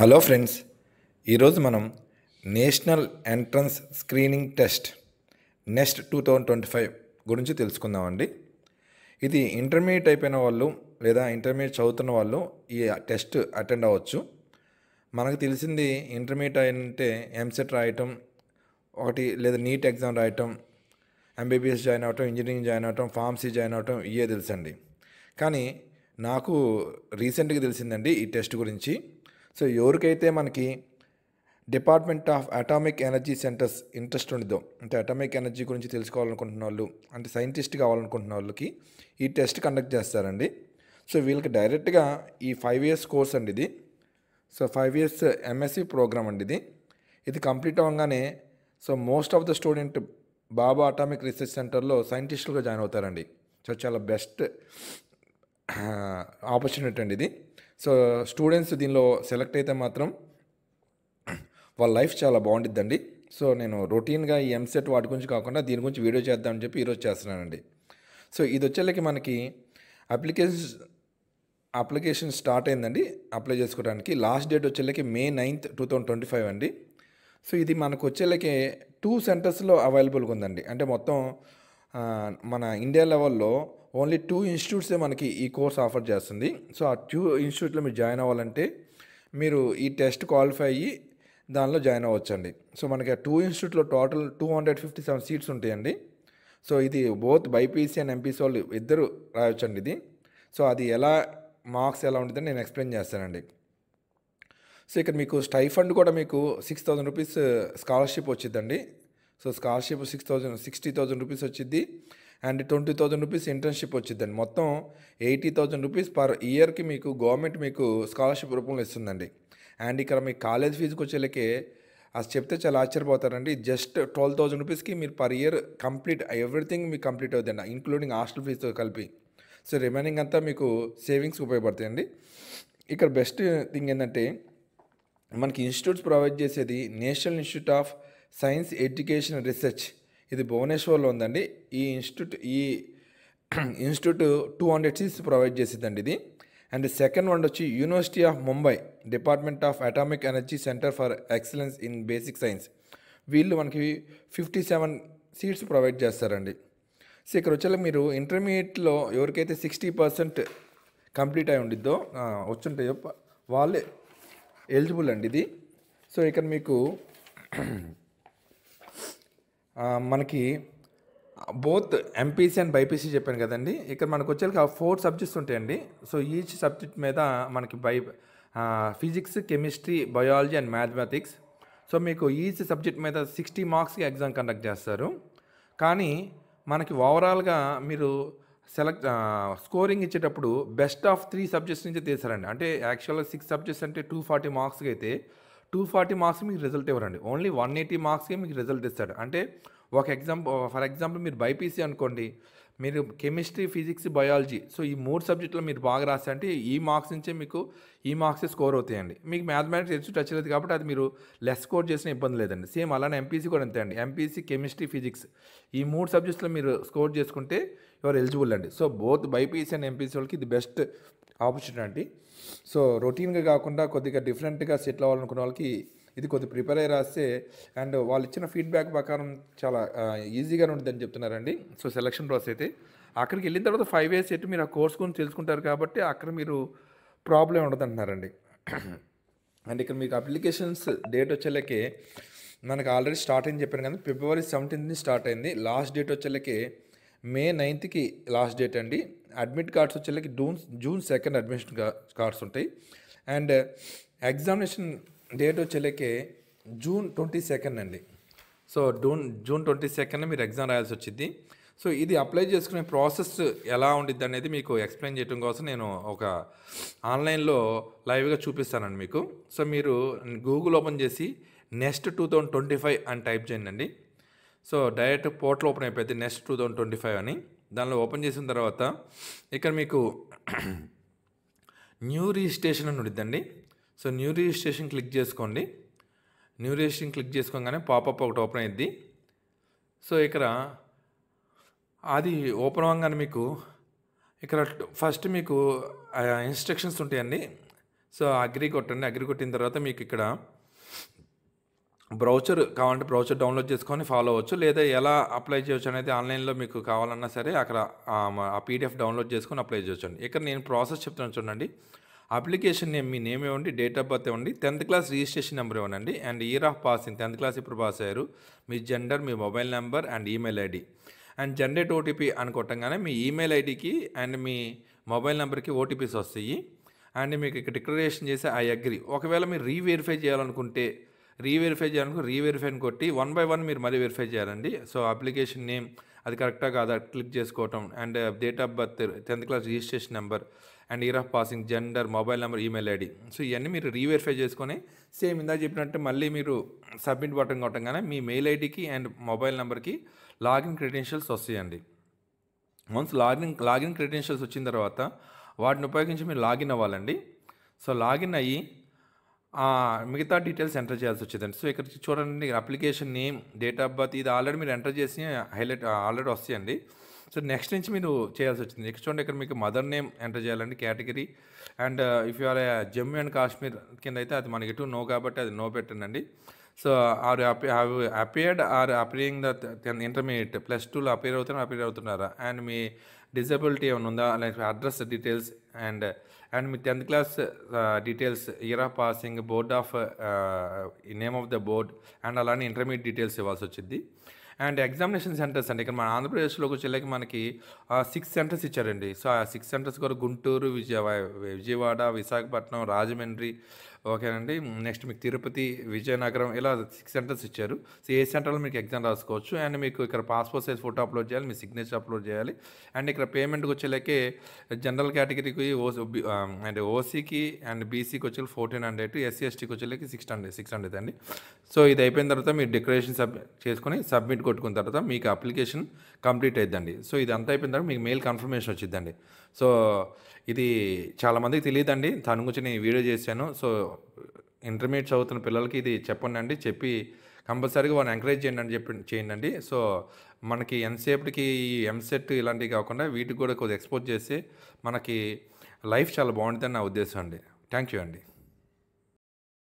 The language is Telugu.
హలో ఫ్రెండ్స్, ఈరోజు మనం national entrance screening test next 2025 గురించి తెలుసుకుందామండి. ఇది ఇంటర్మీడియట్ అయిపోయిన వాళ్ళు లేదా ఇంటర్మీడియట్ చదువుతున్న వాళ్ళు ఈ టెస్ట్ అటెండ్ అవ్వచ్చు. మనకు తెలిసింది ఇంటర్మీడియట్ అంటే ఎంసెట్ రాయటం ఒకటి, లేదా నీట్ ఎగ్జామ్ రాయటం, ఎంబీబీఎస్ జాయిన్ అవ్వటం, ఇంజనీరింగ్ జాయిన్ అవ్వటం, ఫార్మసీ జాయిన్ అవ్వటం, ఇవే తెలుసండి. కానీ నాకు రీసెంట్గా తెలిసిందండి ఈ టెస్ట్ గురించి. సో ఎవరికైతే మనకి department of atomic energy centres interest ఉందో, అంటే అటామిక్ ఎనర్జీ గురించి తెలుసుకోవాలనుకుంటున్న వాళ్ళు, అంటే సైంటిస్ట్ కావాలనుకుంటున్న వాళ్ళకి ఈ టెస్ట్ కండక్ట్ చేస్తారండి. సో వీళ్ళకి డైరెక్ట్గా ఈ 5 years కోర్స్ అండి ఇది. సో 5 years ఎంఎస్సి ప్రోగ్రామ్ అండి ఇది. ఇది కంప్లీట్ అవ్వగానే so most of the student Baba atomic research సెంటర్లో సైంటిస్టులుగా జాయిన్ అవుతారండి. సో చాలా బెస్ట్ ఆపర్చునిటీ అండి ఇది. సో స్టూడెంట్స్ దీనిలో సెలెక్ట్ అయితే మాత్రం వాళ్ళ లైఫ్ చాలా బాగుంటుందండి. సో నేను రొటీన్గా ఈ ఎంసెట్ వాటి గురించి కాకుండా దీని గురించి వీడియో చేద్దామని చెప్పి ఈరోజు చేస్తున్నానండి. సో ఇది వచ్చేళ్ళకి మనకి అప్లికేషన్ స్టార్ట్ అయిందండి. అప్లై చేసుకోవడానికి లాస్ట్ డేట్ వచ్చేళ్ళకి May 9th, 2025 అండి. సో ఇది మనకు వచ్చేళ్ళకి 2 centersలో అవైలబుల్గా ఉందండి. అంటే మొత్తం మన ఇండియా లెవెల్లో ఓన్లీ 2 institutes మనకి ఈ కోర్స్ ఆఫర్ చేస్తుంది. సో ఆ 2 institutesలో మీరు జాయిన్ అవ్వాలంటే మీరు ఈ టెస్ట్ క్వాలిఫై అయ్యి దానిలో జాయిన్ అవ్వచ్చండి. సో మనకి ఆ 2 institutesలో టోటల్ 257 సీట్స్ ఉంటాయండి. సో ఇది బోత్ బైపీసీ అండ్ ఎంపీసీ వాళ్ళు ఇద్దరు రాయొచ్చండి ఇది. సో అది మార్క్స్ ఎలా ఉంటుందని నేను ఎక్స్ప్లెయిన్ చేస్తానండి. సో ఇక్కడ మీకు స్టైఫండ్ కూడా మీకు 6,000 రూపీస్ స్కాలర్షిప్ వచ్చిందండి. సో స్కాలర్షిప్ 60,000 రూపీస్ వచ్చింది. అండ్ 20,000 రూపీస్ ఇంటర్న్షిప్ వచ్చిందండి. మొత్తం 80,000 రూపీస్ పర్ ఇయర్కి మీకు గవర్నమెంట్ మీకు స్కాలర్షిప్ రూపంలో ఇస్తుందండి. అండ్ ఇక్కడ మీ కాలేజ్ ఫీజుకి వచ్చేళ్ళకి అది చెప్తే చాలా ఆశ్చర్యపోతారండి. జస్ట్ 12,000 రూపీస్కి మీరు పర్ ఇయర్ కంప్లీట్ ఎవ్రీథింగ్ మీకు కంప్లీట్ అవుతుందండి, ఇంక్లూడింగ్ హాస్టల్ ఫీజుతో కలిపి. సో రిమైనింగ్ అంతా మీకు సేవింగ్స్ ఉపయోగపడతాయండి. ఇక్కడ బెస్ట్ థింగ్ ఏంటంటే మనకి ఇన్స్టిట్యూట్స్ ప్రొవైడ్ చేసేది national institute of science education research, ఇది భువనేశ్వర్లో ఉందండి. ఈ ఇన్స్టిట్యూట్ 200 సీట్స్ ప్రొవైడ్ చేసేదండి ఇది. అండ్ సెకండ్ వన్ వచ్చి university of Mumbai department of atomic energy centre for excellence in basic science, వీళ్ళు మనకి 57 సీట్స్ ప్రొవైడ్ చేస్తారండి. సో ఇక్కడ వచ్చేలా మీరు ఇంటర్మీడియట్లో ఎవరికైతే 60% కంప్లీట్ అయి ఉండిద్దో వచ్చుంటాయో వాళ్ళే ఎలిజిబుల్ అండి ఇది. సో ఇక్కడ మీకు మనకి బోత్ ఎంపీసీ అండ్ బైపీసీ చెప్పాను కదండి. ఇక్కడ మనకు వచ్చేకి 4 సబ్జెక్ట్స్ ఉంటాయండి. సో ఈచ్ సబ్జెక్ట్ మీద మనకి physics, chemistry, biology and mathematics. So మీకు ఈచ్ సబ్జెక్ట్ మీద 60 మార్క్స్కి ఎగ్జామ్ కండక్ట్ చేస్తారు. కానీ మనకి ఓవరాల్గా మీరు స్కోరింగ్ ఇచ్చేటప్పుడు బెస్ట్ ఆఫ్ 3 సబ్జెక్ట్స్ నుంచి తీసారండి. అంటే యాక్చువల్గా 6 సబ్జెక్ట్స్ అంటే 240 మార్క్స్కి అయితే 240 మార్క్స్ మీకు రిజల్ట్ ఇవ్వరండి. ఓన్లీ 180 మార్క్స్కే మీకు రిజల్ట్ ఇస్తాడు. అంటే ఫర్ ఎగ్జాంపుల్ మీరు బైపీసీ అనుకోండి, మీరు కెమిస్ట్రీ, ఫిజిక్స్, బయాలజీ, సో ఈ 3 సబ్జెక్టులో మీరు బాగా రాస్తే అంటే ఈ మార్క్స్ నుంచే మీకు ఈ మార్క్సే స్కోర్ అవుతాయండి. మీకు మ్యాథమెటిక్స్ ఎచ్చు టచ్ లేదు కాబట్టి అది మీరు లెస్ స్కోర్ చేసిన ఇబ్బంది లేదండి. సేమ్ అలానే ఎంపీసీ కూడా అంతే అండి. ఎంపీసీ, కెమిస్ట్రీ, ఫిజిక్స్ ఈ 3 సబ్జెక్ట్స్లో మీరు స్కోర్ చేసుకుంటే యువర్ ఎలిజిబుల్ అండి. So both BiPC and MPC వాళ్ళకి ఇది బెస్ట్ ఆపర్చునిటీ. సో రొటీన్గా కాకుండా కొద్దిగా డిఫరెంట్గా సెటిల్ అవ్వాలనుకున్న వాళ్ళకి ఇది కొద్దిగా ప్రిపేర్ అయ్యి రాస్తే అండ్ వాళ్ళు ఇచ్చిన ఫీడ్బ్యాక్ ప్రకారం చాలా ఈజీగానే ఉంటుందని చెప్తున్నారండి. సో సెలక్షన్ ప్రాసెస్ అయితే అక్కడికి వెళ్ళిన తర్వాత 5 years ఎటు మీరు ఆ కోర్స్ గురించి తెలుసుకుంటారు కాబట్టి అక్కడ మీరు ప్రాబ్లం ఉండదు అంటున్నారండి. అండ్ ఇక్కడ మీకు అప్లికేషన్స్ డేట్ వచ్చేళ్ళకి మనకు ఆల్రెడీ స్టార్ట్ అయింది చెప్పాను కానీ February 17th స్టార్ట్ అయింది. లాస్ట్ డేట్ వచ్చేళ్ళకి May 9th లాస్ట్ డేట్ అండి. అడ్మిట్ కార్డ్స్ వచ్చేళ్ళకి June 2nd అడ్మిషన్ కార్డ్స్ ఉంటాయి. అండ్ ఎగ్జామినేషన్ డేట్ వచ్చేళ్ళకి June 22nd అండి. సో June 22nd మీరు ఎగ్జామ్ రాయాల్సి వచ్చింది. సో ఇది అప్లై చేసుకునే ప్రాసెస్ ఎలా ఉండిద్ది అనేది మీకు ఎక్స్ప్లెయిన్ చేయడం కోసం నేను ఒక ఆన్లైన్లో లైవ్గా చూపిస్తానండి మీకు. సో మీరు గూగుల్ ఓపెన్ చేసి నెక్స్ట్ 2025 అని టైప్ చేయండి. సో డైరెక్ట్ పోర్టల్ ఓపెన్ అయిపోయింది నెక్స్ట్ 2025 అని. దానిలో ఓపెన్ చేసిన తర్వాత ఇక్కడ మీకు న్యూ రిజిస్ట్రేషన్ అని ఉండిద్దండి. సో న్యూ రిజిస్ట్రేషన్ క్లిక్ చేసుకోండి. న్యూ రిజిస్ట్రేషన్ క్లిక్ చేసుకోగానే పాపప్ ఒకటి ఓపెన్ అయ్యిద్ది. సో ఇక్కడ అది ఓపెన్ అవ్వగానే మీకు ఇక్కడ ఫస్ట్ మీకు ఇన్స్ట్రక్షన్స్ ఉంటాయండి. సో అగ్రి కొట్టండి. అగ్రి కొట్టిన తర్వాత మీకు ఇక్కడ బ్రౌచర్ కావాలంటే బ్రౌచర్ డౌన్లోడ్ చేసుకొని ఫాలో అవ్వచ్చు. లేదా ఎలా అప్లై చేయొచ్చు అనేది ఆన్లైన్‌లో మీకు కావాలన్నా సరే అక్కడ ఆ పీడీఎఫ్ డౌన్లోడ్ చేసుకొని అప్లై చేయొచ్చండి. ఇక్కడ నేను ప్రాసెస్ చెప్తున్నాను చూడండి. అప్లికేషన్ నేమ్, మీ నేమ్ ఇవ్వండి, డేట్ ఆఫ్ బర్త్ ఇవ్వండి, 10th క్లాస్ రిజిస్ట్రేషన్ నెంబర్ ఇవ్వండి and year of passing 10th class ఇప్పుడు పాస్ అయ్యారు, మీ జెండర్, మీ mobile number and email ID and generate OTP అని కొట్టంగానే మీ ఈమెయిల్ ఐడికి అండ్ మీ మొబైల్ నెంబర్కి ఓటీపీస్ వస్తాయి. అండ్ మీకు ఇక్కడ డిక్లరేషన్ చేసి ఐ అగ్రి. ఒకవేళ మీరు రీవెరిఫై చేయాలనుకుంటే రీవెరిఫై అని కొట్టి 1 బై 1 మీరు మళ్ళీ వెరిఫై చేయాలండి. సో అప్లికేషన్ నేమ్ అది కరెక్టా కాదా క్లిక్ చేసుకోవటం and date of birth, 10th class registration number and year of passing, gender, mobile number, email ID. So ఇవన్నీ మీరు రీవెరిఫై చేసుకొని సేమ్ ఇందాక చెప్పినట్టు మళ్ళీ మీరు సబ్మిట్ బటన్ కొట్టంగానే మీ మెయిల్ ఐడికి అండ్ మొబైల్ నెంబర్కి లాగిన్ క్రెడెన్షియల్స్ వస్తాయండి. వన్స్ లాగిన్ క్రెడెన్షియల్స్ వచ్చిన తర్వాత వాటిని ఉపయోగించి మీరు లాగిన్ అవ్వాలండి. సో లాగిన్ అయ్యి మిగతా డీటెయిల్స్ ఎంటర్ చేయాల్సి వచ్చేదండి. సో ఇక్కడ చూడండి, application name, date of birth ఇది ఆల్రెడీ మీరు ఎంటర్ చేసి హైలైట్ ఆల్రెడీ వస్తాయండి. సో నెక్స్ట్ నుంచి మీరు చేయాల్సి వచ్చింది. నెక్స్ట్ చూడండి, ఇక్కడ మీకు మదర్ నేమ్ ఎంటర్ చేయాలండి, category and if you are Jammu and Kashmir కింద అయితే అది మనకి ఎటు నో కాబట్టి అది నో పెట్టండి. So are appeared or appearing the intermediate +2లో అపియర్ అవుతున్నారా అండ్ మీ డిజబిలిటీ ఏమైనా ఉందా, లైక్ అడ్రస్ డీటెయిల్స్ అండ్ మీ 10th class details, year of passing, board of name of the board and అలానే ఇంటర్మీడియట్ డీటెయిల్స్ ఇవ్వాల్సి వచ్చింది. అండ్ ఎగ్జామినేషన్ సెంటర్స్ అండి, ఇక్కడ మన ఆంధ్రప్రదేశ్లోకి వచ్చేలాకి మనకి 6 సెంటర్స్ ఇచ్చారండి. సో ఆ 6 సెంటర్స్ కూడా గుంటూరు, విజయవాడ, విశాఖపట్నం, రాజమండ్రి, ఓకేనండి. నెక్స్ట్ మీకు తిరుపతి, విజయనగరం ఇలా 6 సెంటర్స్ ఇచ్చారు. సో ఏ సెంటర్లో మీకు ఎగ్జామ్ రాసుకోవచ్చు. అండ్ మీకు ఇక్కడ పాస్పోర్ట్ సైజ్ ఫోటో అప్లోడ్ చేయాలి, మీ సిగ్నేచర్ అప్లోడ్ చేయాలి. అండ్ ఇక్కడ పేమెంట్కి వచ్చేలాకి జనరల్ కేటగిరీకి అండ్ ఓసీకి అండ్ బీసీకి వచ్చే 1400, ఎస్సీ ఎస్టీకి వచ్చేలాకి 600 అండి. సో ఇది అయిపోయిన తర్వాత మీరు డిక్లరేషన్ చేసుకొని సబ్మిట్ కొట్టుకున్న తర్వాత మీకు అప్లికేషన్ కంప్లీట్ అయిద్దండి. సో ఇది అంతా అయిపోయిన తర్వాత మీకు మెయిల్ కన్ఫర్మేషన్ వచ్చిందండి. సో ఇది చాలామందికి తెలియదండి, దాని గురించి నేను వీడియో చేశాను. సో ఇంటర్మీడియట్ చదువుతున్న పిల్లలకి ఇది చెప్పండి, చెప్పి కంపల్సరీగా వాళ్ళని ఎంకరేజ్ చేయండి. సో మనకి ఎంతసేపటికి ఈ ఎంసెట్ ఇలాంటివి కాకుండా వీటికి కూడా కొద్దిగా ఎక్స్పోజ్ చేస్తే మనకి లైఫ్ చాలా బాగుంటుందని నా ఉద్దేశం అండి. థ్యాంక్ యూ అండి.